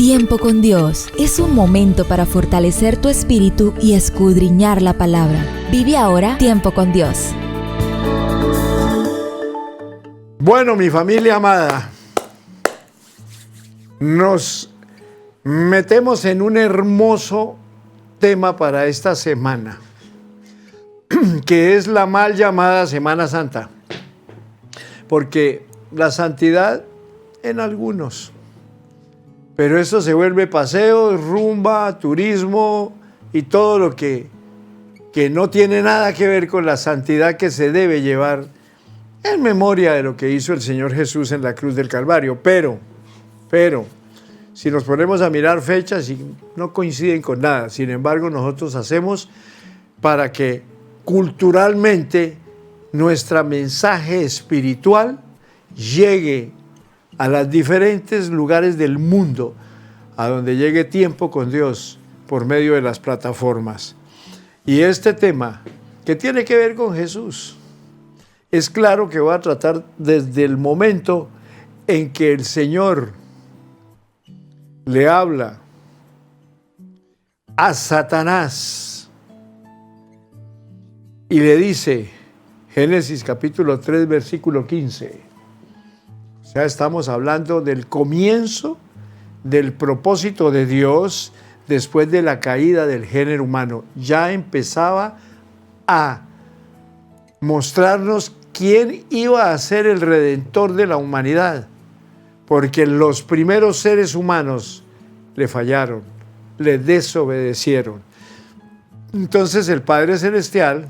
Tiempo con Dios es un momento para fortalecer tu espíritu y escudriñar la palabra. Vive ahora Tiempo con Dios. Bueno, mi familia amada, nos metemos en un hermoso tema para esta semana, que es la mal llamada Semana Santa, porque la santidad en algunos, pero eso se vuelve paseo, rumba, turismo y todo lo que no tiene nada que ver con la santidad que se debe llevar en memoria de lo que hizo el Señor Jesús en la cruz del Calvario. Pero, si nos ponemos a mirar fechas y no coinciden con nada, sin embargo nosotros hacemos para que culturalmente nuestro mensaje espiritual llegue a los diferentes lugares del mundo, a donde llegue Tiempo con Dios por medio de las plataformas. Y este tema, que tiene que ver con Jesús, es claro que va a tratar desde el momento en que el Señor le habla a Satanás y le dice, Génesis capítulo 3, versículo 15, o sea, estamos hablando del comienzo del propósito de Dios después de la caída del género humano. Ya empezaba a mostrarnos quién iba a ser el redentor de la humanidad, porque los primeros seres humanos le fallaron, le desobedecieron. Entonces el Padre Celestial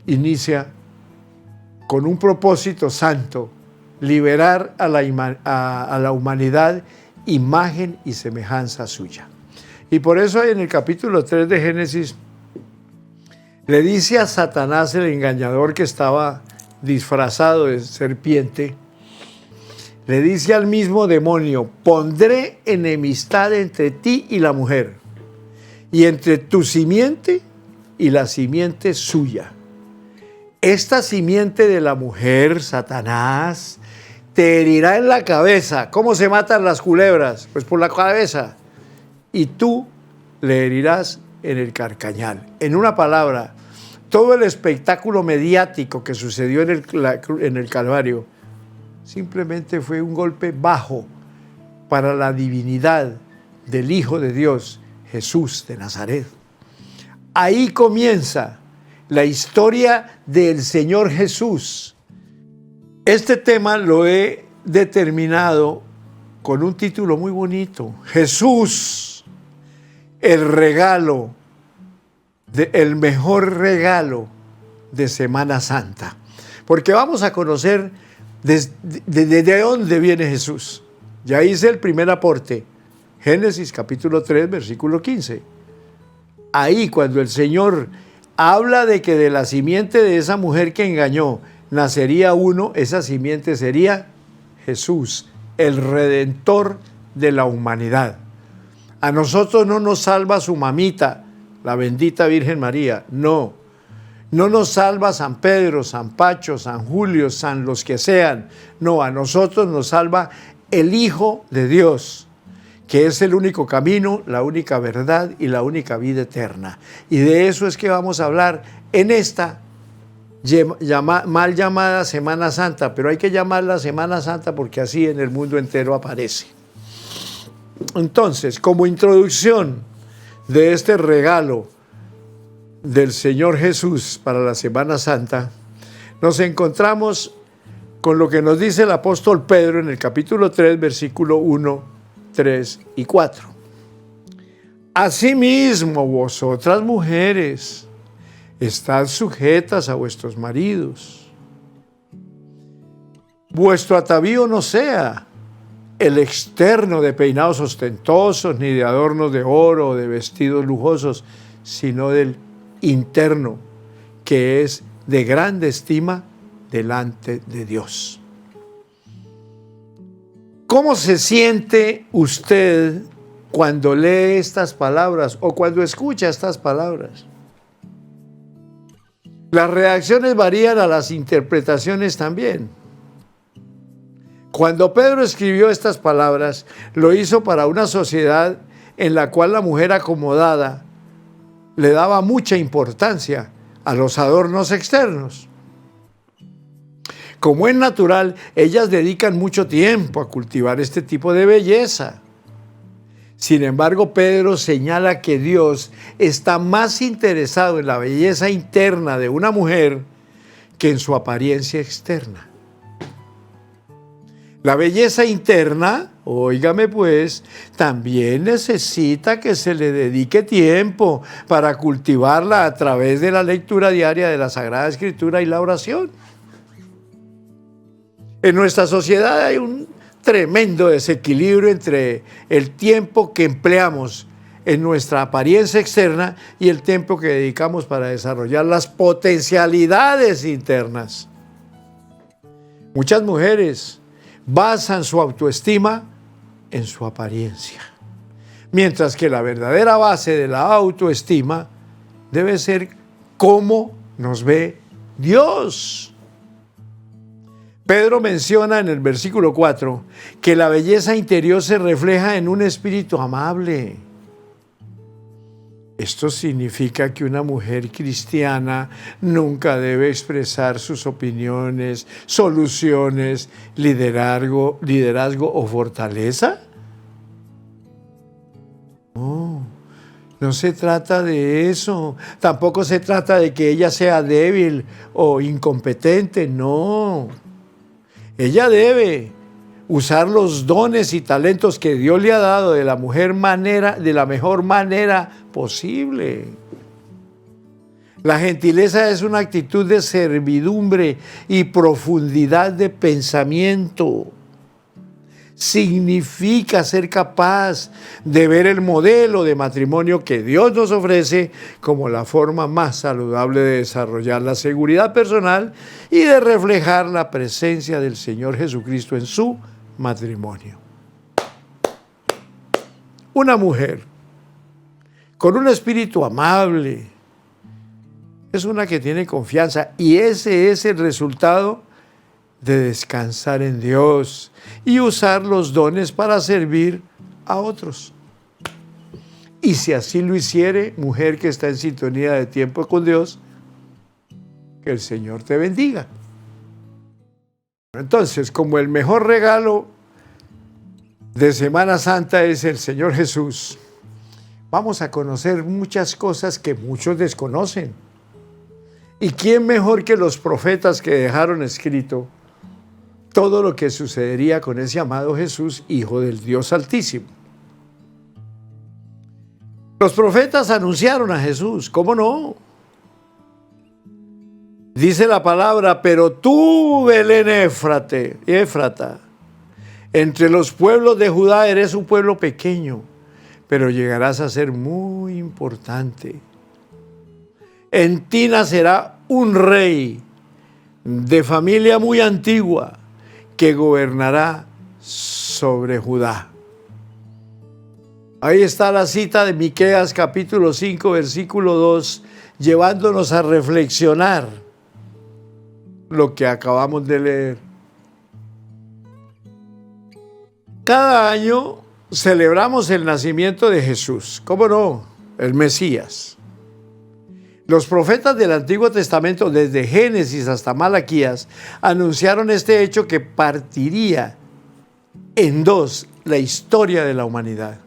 inicia con un propósito santo, liberar a la humanidad imagen y semejanza suya. Y por eso en el capítulo 3 de Génesis le dice a Satanás, el engañador que estaba disfrazado de serpiente, le dice al mismo demonio, pondré enemistad entre ti y la mujer, y entre tu simiente y la simiente suya. Esta simiente de la mujer, Satanás, te herirá en la cabeza. ¿Cómo se matan las culebras? Pues por la cabeza. Y tú le herirás en el carcañal. En una palabra, todo el espectáculo mediático que sucedió en el Calvario simplemente fue un golpe bajo para la divinidad del Hijo de Dios, Jesús de Nazaret. Ahí comienza la historia del Señor Jesús. Este tema lo he determinado con un título muy bonito: Jesús, el regalo, el mejor regalo de Semana Santa. Porque vamos a conocer de dónde viene Jesús. Ya hice el primer aporte, Génesis capítulo 3, versículo 15. Ahí cuando el Señor habla de que de la simiente de esa mujer que engañó nacería uno, esa simiente sería Jesús, el Redentor de la humanidad. A nosotros no nos salva su mamita, la bendita Virgen María, no. No nos salva San Pedro, San Pacho, San Julio, San los que sean. No, a nosotros nos salva el Hijo de Dios, que es el único camino, la única verdad y la única vida eterna. Y de eso es que vamos a hablar en esta mal llamada Semana Santa, pero hay que llamarla Semana Santa porque así en el mundo entero aparece. Entonces, como introducción de este regalo del Señor Jesús para la Semana Santa, nos encontramos con lo que nos dice el apóstol Pedro en el capítulo 3, versículo 1, 3 y 4. Asimismo, vosotras mujeres, estad sujetas a vuestros maridos. Vuestro atavío no sea el externo de peinados ostentosos, ni de adornos de oro o de vestidos lujosos, sino del interno, que es de grande estima delante de Dios. ¿Cómo se siente usted cuando lee estas palabras o cuando escucha estas palabras? Las reacciones varían a las interpretaciones también. Cuando Pedro escribió estas palabras, lo hizo para una sociedad en la cual la mujer acomodada le daba mucha importancia a los adornos externos. Como es natural, ellas dedican mucho tiempo a cultivar este tipo de belleza. Sin embargo, Pedro señala que Dios está más interesado en la belleza interna de una mujer que en su apariencia externa. La belleza interna, óigame pues, también necesita que se le dedique tiempo para cultivarla a través de la lectura diaria de la Sagrada Escritura y la oración. En nuestra sociedad hay un tremendo desequilibrio entre el tiempo que empleamos en nuestra apariencia externa y el tiempo que dedicamos para desarrollar las potencialidades internas. Muchas mujeres basan su autoestima en su apariencia, mientras que la verdadera base de la autoestima debe ser cómo nos ve Dios. Pedro menciona en el versículo 4 que la belleza interior se refleja en un espíritu amable. Esto significa que una mujer cristiana nunca debe expresar sus opiniones, soluciones, liderazgo o fortaleza. No se trata de eso. Tampoco se trata de que ella sea débil o incompetente, no. Ella debe usar los dones y talentos que Dios le ha dado de la mejor manera posible. La gentileza es una actitud de servidumbre y profundidad de pensamiento. Significa ser capaz de ver el modelo de matrimonio que Dios nos ofrece como la forma más saludable de desarrollar la seguridad personal y de reflejar la presencia del Señor Jesucristo en su matrimonio. Una mujer con un espíritu amable es una que tiene confianza, y ese es el resultado de descansar en Dios y usar los dones para servir a otros. Y si así lo hiciere, mujer que está en sintonía de tiempo con Dios, que el Señor te bendiga. Entonces, como el mejor regalo de Semana Santa es el Señor Jesús, vamos a conocer muchas cosas que muchos desconocen. ¿Y quién mejor que los profetas que dejaron escrito todo lo que sucedería con ese amado Jesús, Hijo del Dios Altísimo? Los profetas anunciaron a Jesús, ¿cómo no? Dice la palabra: pero tú, Belén Éfrata, entre los pueblos de Judá eres un pueblo pequeño, pero llegarás a ser muy importante. En ti nacerá un rey de familia muy antigua que gobernará sobre Judá. Ahí está la cita de Miqueas capítulo 5, versículo 2, llevándonos a reflexionar lo que acabamos de leer. Cada año celebramos el nacimiento de Jesús, ¿cómo no? El Mesías. Los profetas del Antiguo Testamento, desde Génesis hasta Malaquías, anunciaron este hecho que partiría en dos la historia de la humanidad.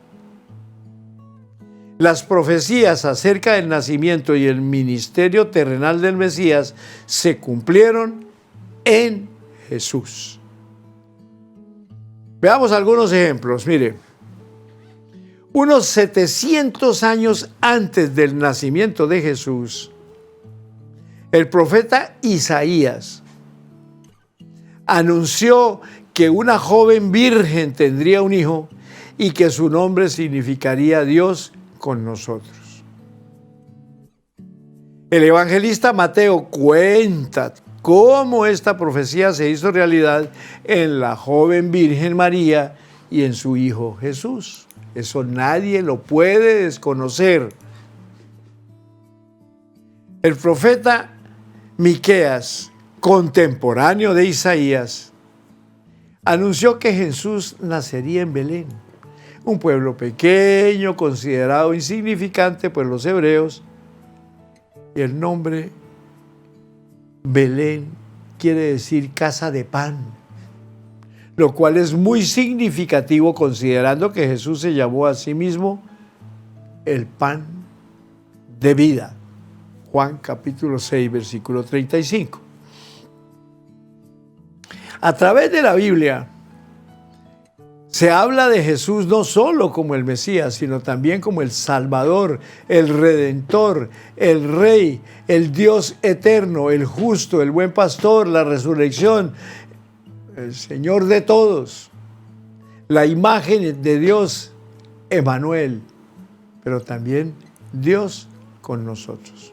Las profecías acerca del nacimiento y el ministerio terrenal del Mesías se cumplieron en Jesús. Veamos algunos ejemplos. Mire, unos 700 años antes del nacimiento de Jesús, el profeta Isaías anunció que una joven virgen tendría un hijo y que su nombre significaría Dios con nosotros. El evangelista Mateo cuenta cómo esta profecía se hizo realidad en la joven Virgen María y en su hijo Jesús. Eso nadie lo puede desconocer. El profeta Miqueas, contemporáneo de Isaías, anunció que Jesús nacería en Belén, un pueblo pequeño, considerado insignificante por los hebreos, y el nombre Belén quiere decir casa de pan, lo cual es muy significativo considerando que Jesús se llamó a sí mismo el pan de vida. Juan capítulo 6, versículo 35. A través de la Biblia se habla de Jesús no solo como el Mesías, sino también como el Salvador, el Redentor, el Rey, el Dios eterno, el justo, el buen pastor, la resurrección, el Señor de todos, la imagen de Dios, Emmanuel, pero también Dios con nosotros.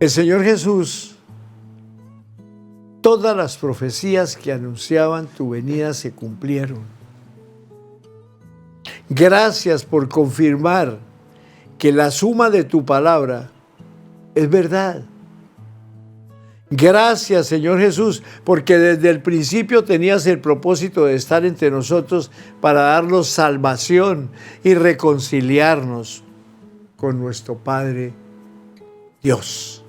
El Señor Jesús, todas las profecías que anunciaban tu venida se cumplieron. Gracias por confirmar que la suma de tu palabra es verdad. Gracias, Señor Jesús, porque desde el principio tenías el propósito de estar entre nosotros para darnos salvación y reconciliarnos con nuestro Padre Dios.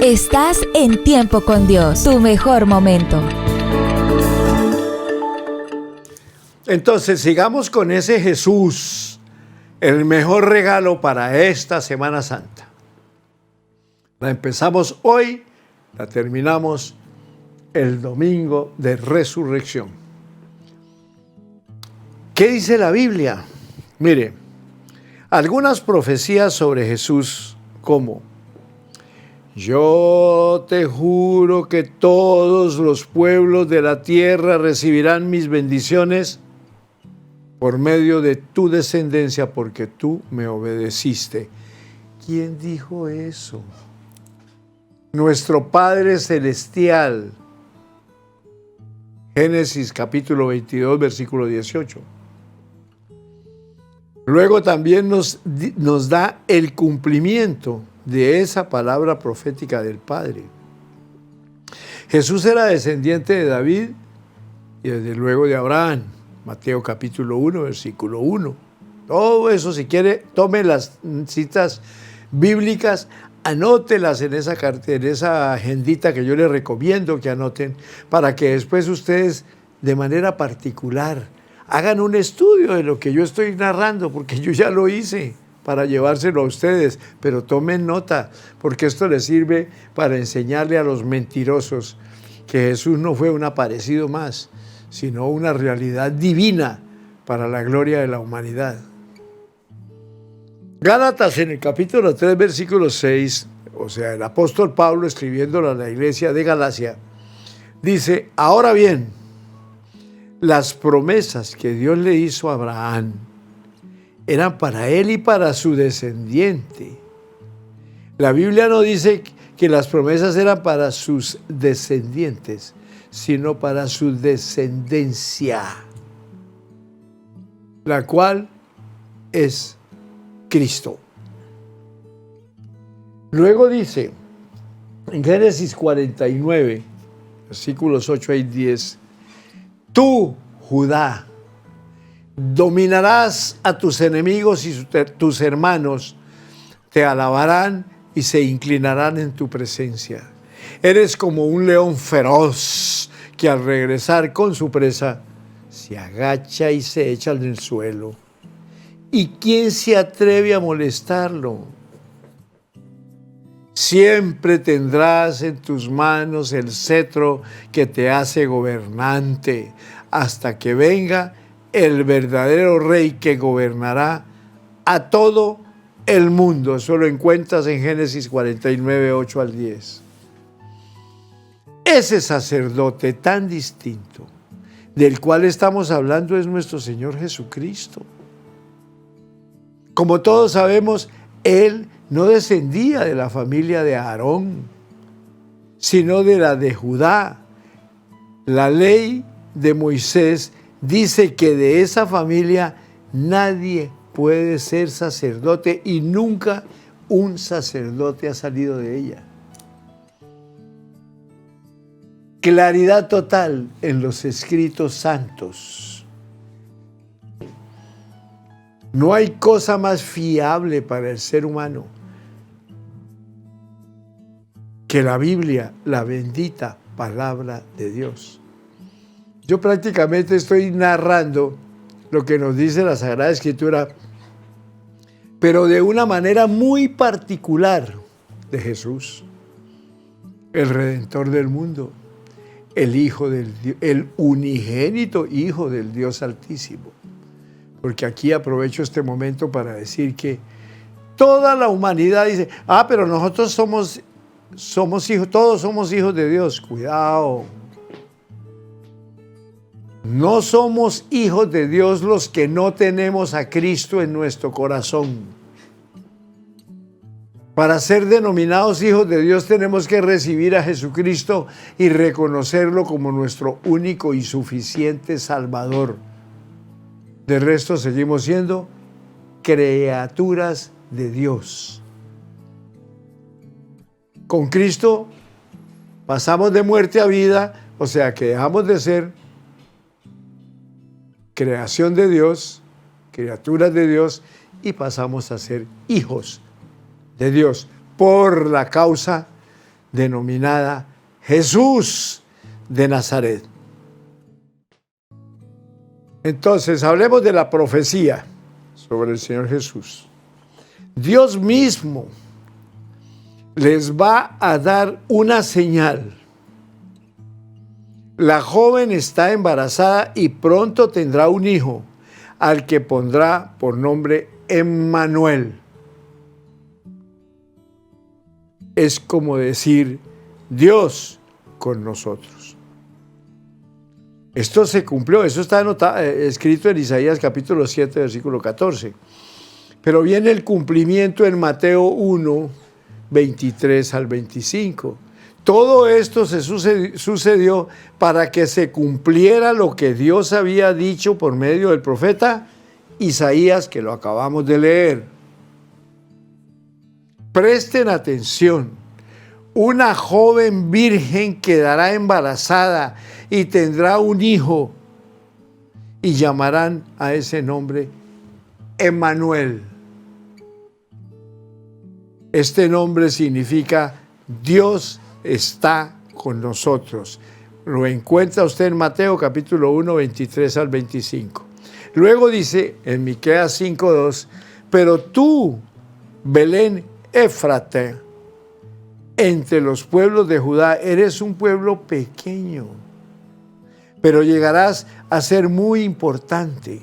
Estás en Tiempo con Dios, tu mejor momento. Entonces, sigamos con ese Jesús, el mejor regalo para esta Semana Santa. La empezamos hoy, la terminamos el domingo de resurrección. ¿Qué dice la Biblia? Mire, algunas profecías sobre Jesús como: yo te juro que todos los pueblos de la tierra recibirán mis bendiciones por medio de tu descendencia, porque tú me obedeciste. ¿Quién dijo eso? Nuestro Padre Celestial. Génesis capítulo 22, versículo 18. Luego también nos da el cumplimiento de esa palabra profética del Padre. Jesús era descendiente de David y desde luego de Abraham. Mateo capítulo 1, versículo 1. Todo eso, si quiere, tome las citas bíblicas, anótelas en esa agendita que yo les recomiendo que anoten, para que después ustedes de manera particular hagan un estudio de lo que yo estoy narrando, porque yo ya lo hice para llevárselo a ustedes, pero tomen nota, porque esto les sirve para enseñarle a los mentirosos que Jesús no fue un aparecido más, sino una realidad divina para la gloria de la humanidad. Gálatas en el capítulo 3, versículo 6, o sea, el apóstol Pablo escribiéndolo a la iglesia de Galacia, dice: ahora bien, las promesas que Dios le hizo a Abraham eran para él y para su descendiente. La Biblia no dice que las promesas eran para sus descendientes, sino para su descendencia, la cual es Cristo. Luego dice, en Génesis 49, versículos 8 y 10, tú, Judá, dominarás a tus enemigos y tus hermanos te alabarán y se inclinarán en tu presencia. Eres como un león feroz que al regresar con su presa se agacha y se echa en el suelo. ¿Y quién se atreve a molestarlo? Siempre tendrás en tus manos el cetro que te hace gobernante, hasta que venga el verdadero rey que gobernará a todo el mundo. Eso lo encuentras en Génesis 49, 8 al 10. Ese sacerdote tan distinto del cual estamos hablando es nuestro Señor Jesucristo. Como todos sabemos, Él no descendía de la familia de Aarón, sino de la de Judá. La ley de Moisés dice que de esa familia nadie puede ser sacerdote y nunca un sacerdote ha salido de ella. claridad total en los escritos santos. No hay cosa más fiable para el ser humano que la Biblia, la bendita palabra de Dios. Yo prácticamente estoy narrando lo que nos dice la Sagrada Escritura, pero de una manera muy particular de Jesús, el Redentor del mundo, el unigénito Hijo del Dios Altísimo. Porque aquí aprovecho este momento para decir que toda la humanidad dice, pero nosotros somos hijos, todos somos hijos de Dios. Cuidado. No somos hijos de Dios los que no tenemos a Cristo en nuestro corazón. Para ser denominados hijos de Dios tenemos que recibir a Jesucristo y reconocerlo como nuestro único y suficiente Salvador. De resto seguimos siendo criaturas de Dios. Con Cristo pasamos de muerte a vida, o sea que dejamos de ser creación de Dios, criaturas de Dios, y pasamos a ser hijos de Dios por la causa denominada Jesús de Nazaret. Entonces, hablemos de la profecía sobre el Señor Jesús. Dios mismo les va a dar una señal. La joven está embarazada y pronto tendrá un hijo, al que pondrá por nombre Emmanuel. Es como decir, Dios con nosotros. Esto se cumplió, eso está escrito en Isaías capítulo 7, versículo 14. Pero viene el cumplimiento en Mateo 1, 23 al 25. Todo esto se sucedió para que se cumpliera lo que Dios había dicho por medio del profeta Isaías, que lo acabamos de leer. Presten atención. Una joven virgen quedará embarazada y tendrá un hijo, y llamarán a ese nombre Emmanuel. Este nombre significa Dios está con nosotros. Lo encuentra usted en Mateo capítulo 1, 23 al 25. Luego dice en Miqueas 5:2, pero tú, Belén Éfrata, entre los pueblos de Judá, eres un pueblo pequeño, pero llegarás a ser muy importante.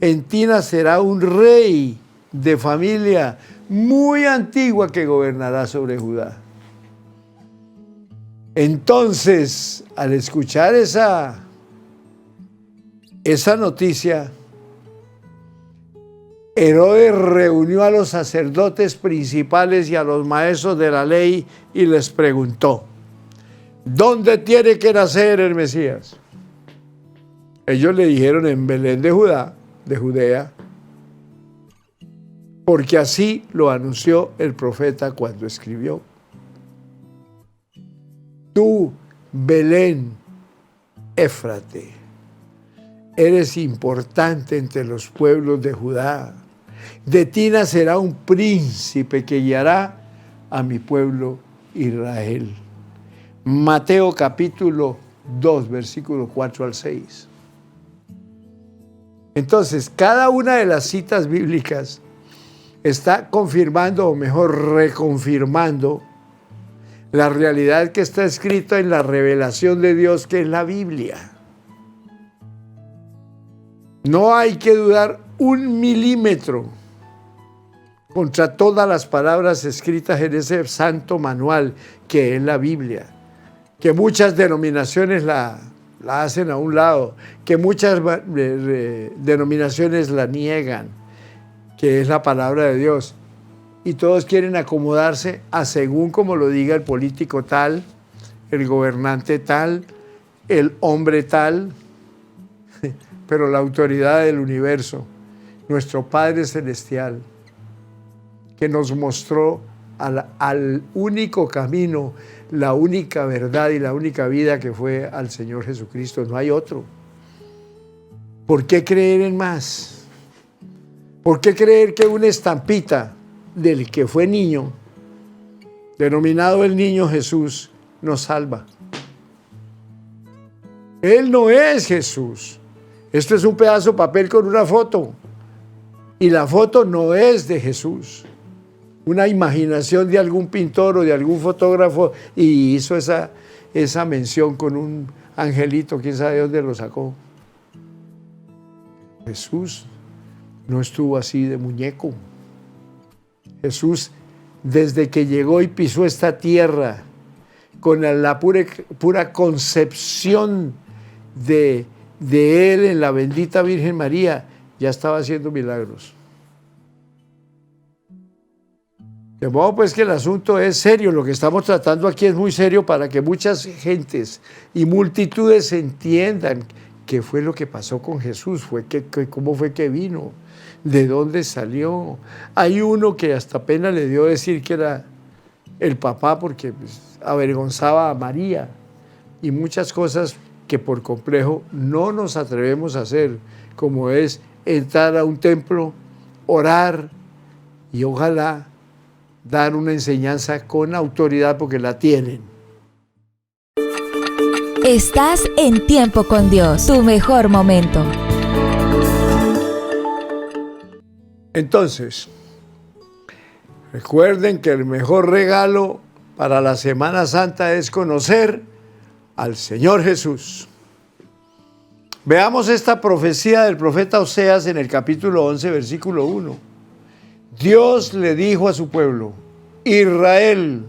En ti nacerá un rey de familia muy antigua que gobernará sobre Judá. Entonces, al escuchar esa noticia, Herodes reunió a los sacerdotes principales y a los maestros de la ley y les preguntó, ¿dónde tiene que nacer el Mesías? Ellos le dijeron en Belén de Judea, porque así lo anunció el profeta cuando escribió. Tú, Belén Éfrate, eres importante entre los pueblos de Judá. De ti nacerá un príncipe que guiará a mi pueblo Israel. Mateo capítulo 2, versículo 4 al 6. Entonces, cada una de las citas bíblicas está confirmando, o mejor, reconfirmando la realidad que está escrita en la revelación de Dios, que es la Biblia. No hay que dudar un milímetro contra todas las palabras escritas en ese santo manual que es la Biblia, que muchas denominaciones la hacen a un lado, que muchas denominaciones la niegan, que es la palabra de Dios, y todos quieren acomodarse a según como lo diga el político tal, el gobernante tal, el hombre tal, pero la autoridad del universo, nuestro Padre Celestial, que nos mostró al único camino, la única verdad y la única vida que fue al Señor Jesucristo. No hay otro. ¿Por qué creer en más? ¿Por qué creer que una estampita del que fue niño, denominado el niño Jesús, nos salva? Él no es Jesús. Esto es un pedazo de papel con una foto. Y la foto no es de Jesús. Una imaginación de algún pintor o de algún fotógrafo y hizo esa mención con un angelito, quién sabe de dónde lo sacó. Jesús no estuvo así de muñeco. Jesús, desde que llegó y pisó esta tierra, con la pura concepción de Él en la bendita Virgen María, ya estaba haciendo milagros. De modo pues que el asunto es serio, lo que estamos tratando aquí es muy serio para que muchas gentes y multitudes entiendan qué fue lo que pasó con Jesús, cómo fue que vino, de dónde salió. Hay uno que hasta pena le dio decir que era el papá porque avergonzaba a María y muchas cosas que por complejo no nos atrevemos a hacer, como es entrar a un templo, orar y ojalá dar una enseñanza con autoridad porque la tienen. Estás en Tiempo con Dios, tu mejor momento. Entonces, recuerden que el mejor regalo para la Semana Santa es conocer al Señor Jesús. Veamos esta profecía del profeta Oseas en el capítulo 11, versículo 1. Dios le dijo a su pueblo, Israel,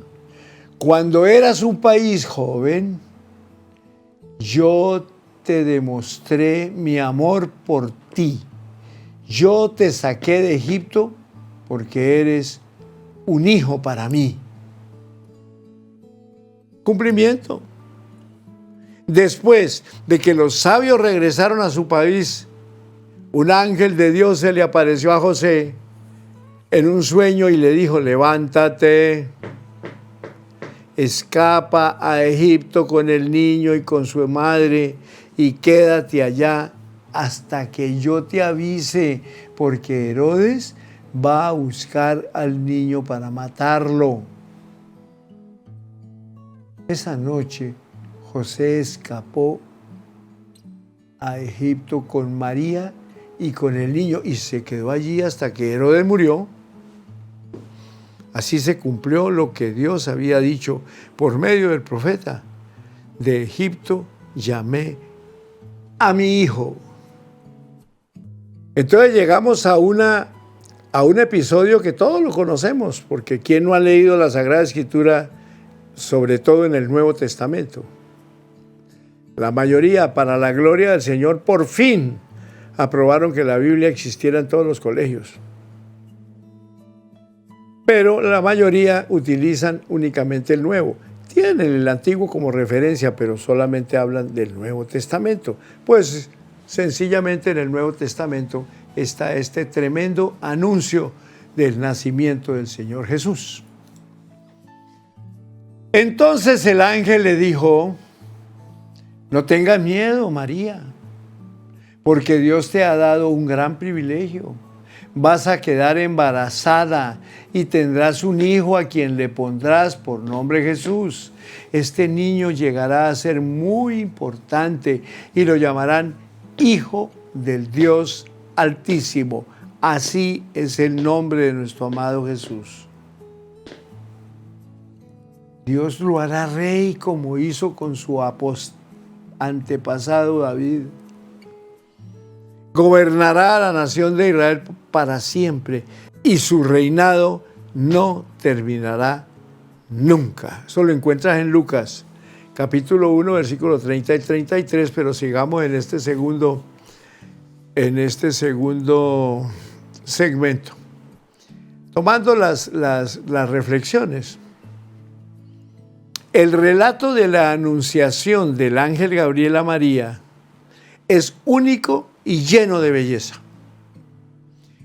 cuando eras un país joven, yo te demostré mi amor por ti. Yo te saqué de Egipto porque eres un hijo para mí. Cumplimiento. Después de que los sabios regresaron a su país, un ángel de Dios se le apareció a José en un sueño y le dijo, levántate, escapa a Egipto con el niño y con su madre y quédate allá hasta que yo te avise, porque Herodes va a buscar al niño para matarlo. Esa noche José escapó a Egipto con María y con el niño y se quedó allí hasta que Herodes murió. Así se cumplió lo que Dios había dicho por medio del profeta. De Egipto llamé a mi hijo. Entonces llegamos a un episodio que todos lo conocemos, porque ¿quién no ha leído la Sagrada Escritura, sobre todo en el Nuevo Testamento? La mayoría, para la gloria del Señor, por fin aprobaron que la Biblia existiera en todos los colegios. Pero la mayoría utilizan únicamente el Nuevo. Tienen el Antiguo como referencia, pero solamente hablan del Nuevo Testamento. Pues sencillamente en el Nuevo Testamento está este tremendo anuncio del nacimiento del Señor Jesús. Entonces el ángel le dijo, no tengas miedo, María, porque Dios te ha dado un gran privilegio. Vas a quedar embarazada y tendrás un hijo a quien le pondrás por nombre Jesús. Este niño llegará a ser muy importante y lo llamarán Hijo del Dios Altísimo. Así es el nombre de nuestro amado Jesús. Dios lo hará rey como hizo con su antepasado David. Gobernará a la nación de Israel para siempre y su reinado no terminará nunca. Eso lo encuentras en Lucas, capítulo 1, versículos 30 y 33, pero sigamos en este segundo segmento. Tomando las reflexiones. El relato de la anunciación del ángel Gabriel a María es único y lleno de belleza.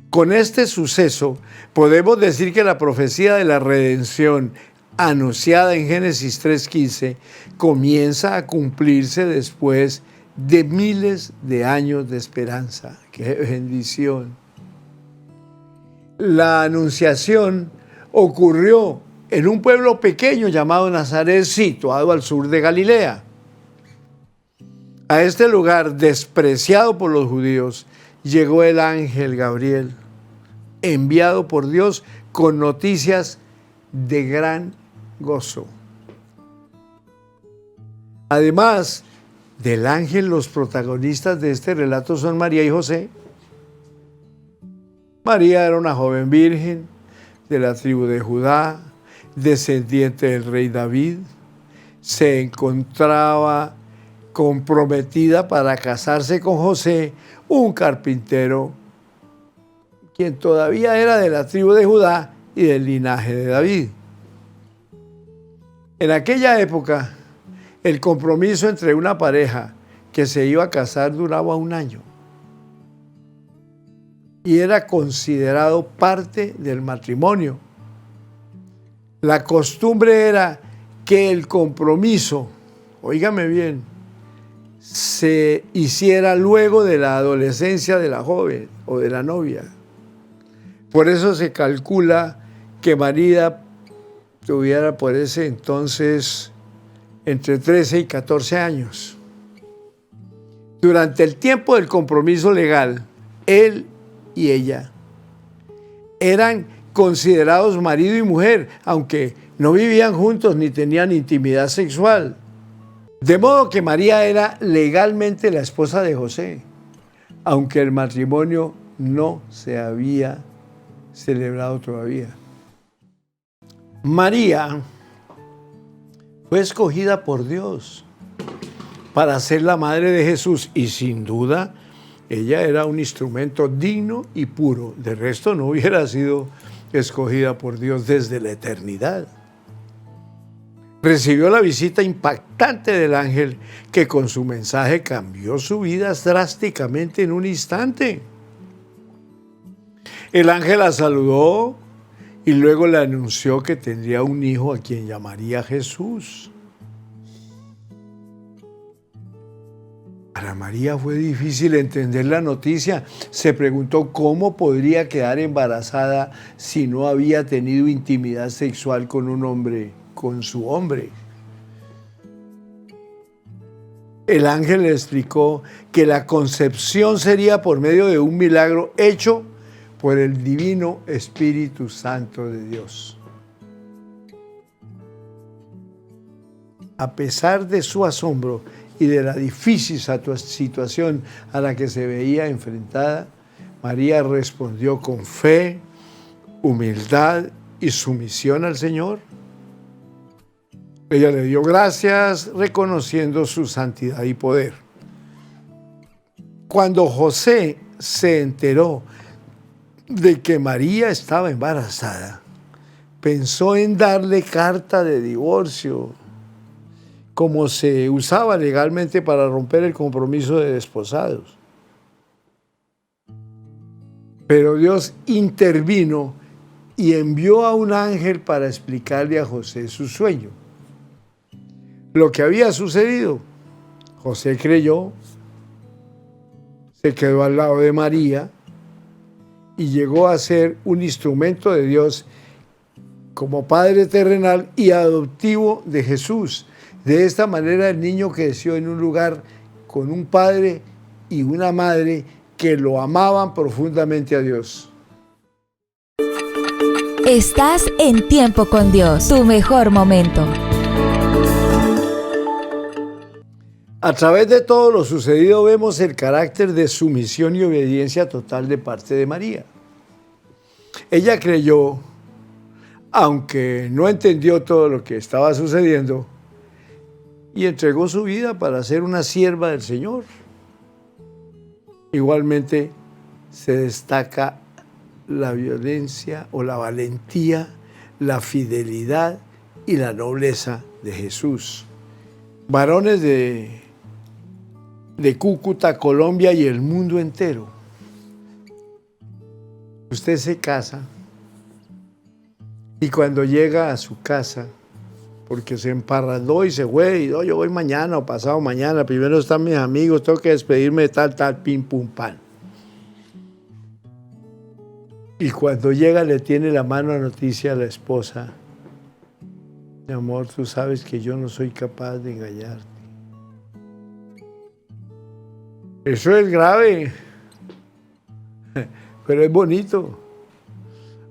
Con este suceso podemos decir que la profecía de la redención anunciada en Génesis 3:15, comienza a cumplirse después de miles de años de esperanza. ¡Qué bendición! La anunciación ocurrió en un pueblo pequeño llamado Nazaret, situado al sur de Galilea. A este lugar, despreciado por los judíos, llegó el ángel Gabriel, enviado por Dios con noticias de gran gozo. Además del ángel, los protagonistas de este relato son María y José. María era una joven virgen de la tribu de Judá, descendiente del rey David. Se encontraba comprometida para casarse con José, un carpintero, quien todavía era de la tribu de Judá y del linaje de David. En aquella época, el compromiso entre una pareja que se iba a casar duraba 1 año y era considerado parte del matrimonio. La costumbre era que el compromiso, óigame bien, se hiciera luego de la adolescencia de la joven o de la novia. Por eso se calcula que María tuviera por ese entonces entre 13 y 14 años. Durante el tiempo del compromiso legal, él y ella eran considerados marido y mujer, aunque no vivían juntos ni tenían intimidad sexual. De modo que María era legalmente la esposa de José, aunque el matrimonio no se había celebrado todavía. María fue escogida por Dios para ser la madre de Jesús y sin duda ella era un instrumento digno y puro. De resto no hubiera sido escogida por Dios desde la eternidad. Recibió la visita impactante del ángel que con su mensaje cambió su vida drásticamente en un instante. El ángel la saludó y luego le anunció que tendría un hijo a quien llamaría Jesús. Para María fue difícil entender la noticia. Se preguntó cómo podría quedar embarazada si no había tenido intimidad sexual con un hombre, con su hombre. El ángel le explicó que la concepción sería por medio de un milagro hecho por el divino Espíritu Santo de Dios. A pesar de su asombro y de la difícil situación a la que se veía enfrentada, María respondió con fe, humildad y sumisión al Señor. Ella le dio gracias reconociendo su santidad y poder. Cuando José se enteró de que María estaba embarazada, pensó en darle carta de divorcio, como se usaba legalmente para romper el compromiso de desposados. Pero Dios intervino y envió a un ángel para explicarle a José su sueño. Lo que había sucedido, José creyó, se quedó al lado de María y llegó a ser un instrumento de Dios como padre terrenal y adoptivo de Jesús. De esta manera el niño creció en un lugar con un padre y una madre que lo amaban profundamente a Dios. Estás en Tiempo con Dios, tu mejor momento. A través de todo lo sucedido vemos el carácter de sumisión y obediencia total de parte de María. Ella creyó, aunque no entendió todo lo que estaba sucediendo, y entregó su vida para ser una sierva del Señor. Igualmente se destaca la violencia o la valentía, la fidelidad y la nobleza de Jesús. Varones de Cúcuta, Colombia y el mundo entero. Usted se casa y cuando llega a su casa porque se emparrandó y se fue, y no, yo voy mañana o pasado mañana, primero están mis amigos, tengo que despedirme de tal, pim, pum, pan. Y cuando llega le tiene la mala noticia a la esposa: mi amor, tú sabes que yo no soy capaz de engañarte. Eso es grave, pero es bonito.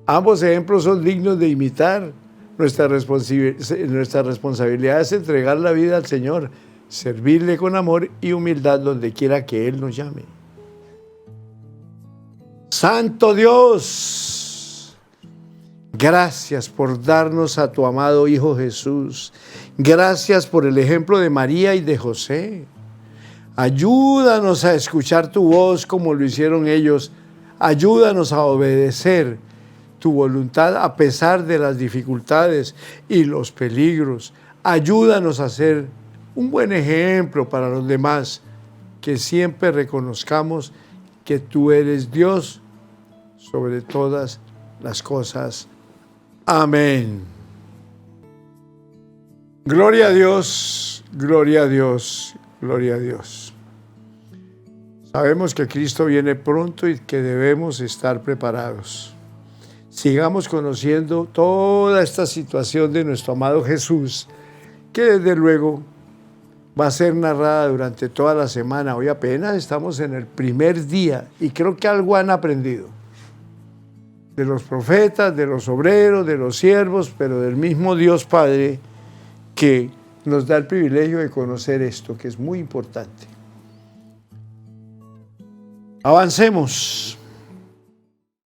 Ambos ejemplos son dignos de imitar. Nuestra responsabilidad es entregar la vida al Señor, servirle con amor y humildad donde quiera que Él nos llame. Santo Dios, gracias por darnos a tu amado Hijo Jesús. Gracias por el ejemplo de María y de José. Ayúdanos a escuchar tu voz como lo hicieron ellos. Ayúdanos a obedecer tu voluntad a pesar de las dificultades y los peligros. Ayúdanos a ser un buen ejemplo para los demás, que siempre reconozcamos que tú eres Dios sobre todas las cosas. Amén. Gloria a Dios, gloria a Dios, gloria a Dios. Sabemos que Cristo viene pronto y que debemos estar preparados. Sigamos conociendo toda esta situación de nuestro amado Jesús, que desde luego va a ser narrada durante toda la semana. Hoy apenas estamos en el primer día y creo que algo han aprendido de los profetas, de los obreros, de los siervos, pero del mismo Dios Padre, que nos da el privilegio de conocer esto, que es muy importante. Avancemos.